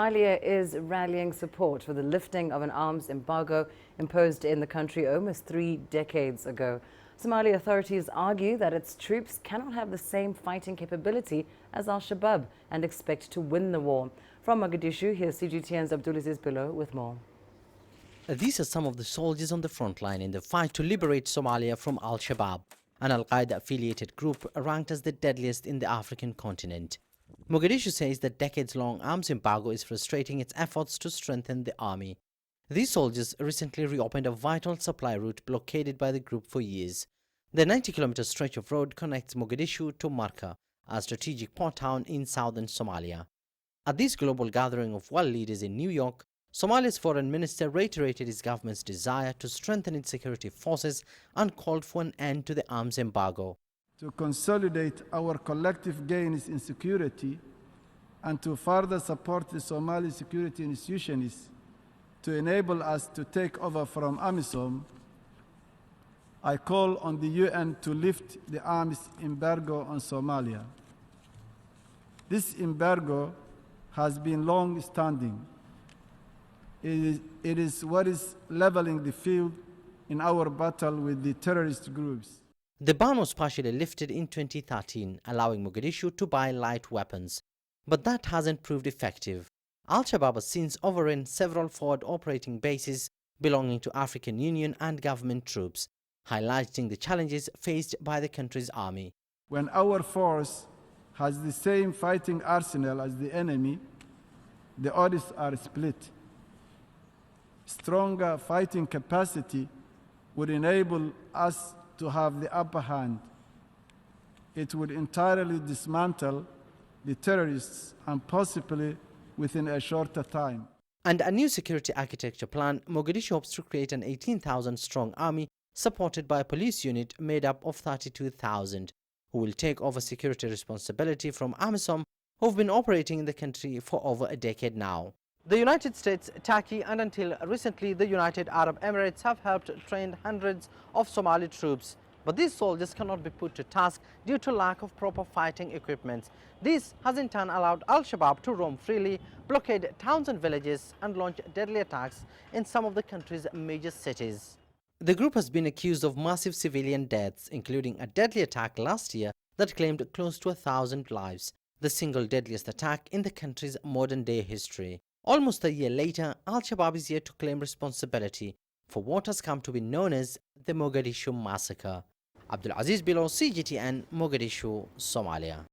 Somalia is rallying support for the lifting of an arms embargo imposed in the country almost 3 decades ago. Somali authorities argue that its troops cannot have the same fighting capability as Al-Shabaab and expect to win the war. From Mogadishu, here's CGTN's Abdulaziz Billow with more. These are some of the soldiers on the front line in the fight to liberate Somalia from Al-Shabaab, an Al-Qaeda-affiliated group ranked as the deadliest in the African continent. Mogadishu says the decades-long arms embargo is frustrating its efforts to strengthen the army. These soldiers recently reopened a vital supply route blockaded by the group for years. The 90-kilometer stretch of road connects Mogadishu to Marka, a strategic port town in southern Somalia. At this global gathering of world leaders in New York, Somalia's foreign minister reiterated his government's desire to strengthen its security forces and called for an end to the arms embargo. To consolidate our collective gains in security and to further support the Somali security institutions to enable us to take over from AMISOM, I call on the UN to lift the arms embargo on Somalia. This embargo has been long-standing. It is what is leveling the field in our battle with the terrorist groups. The ban was partially lifted in 2013, allowing Mogadishu to buy light weapons. But that hasn't proved effective. Al-Shabaab has since overrun several forward operating bases belonging to African Union and government troops, highlighting the challenges faced by the country's army. When our force has the same fighting arsenal as the enemy, the odds are split. Stronger fighting capacity would enable us to have the upper hand. It would entirely dismantle the terrorists and possibly within a shorter time. And a new security architecture plan, Mogadishu hopes to create an 18,000-strong army supported by a police unit made up of 32,000, who will take over security responsibility from AMISOM, who have been operating in the country for over a decade now. The United States, Turkey and until recently the United Arab Emirates have helped train hundreds of Somali troops. But these soldiers cannot be put to task due to lack of proper fighting equipment. This has in turn allowed Al-Shabaab to roam freely, blockade towns and villages and launch deadly attacks in some of the country's major cities. The group has been accused of massive civilian deaths, including a deadly attack last year that claimed close to 1,000 lives, the single deadliest attack in the country's modern-day history. Almost a year later, Al-Shabaab is yet to claim responsibility for what has come to be known as the Mogadishu massacre. Abdulaziz Billow, CGTN, Mogadishu, Somalia.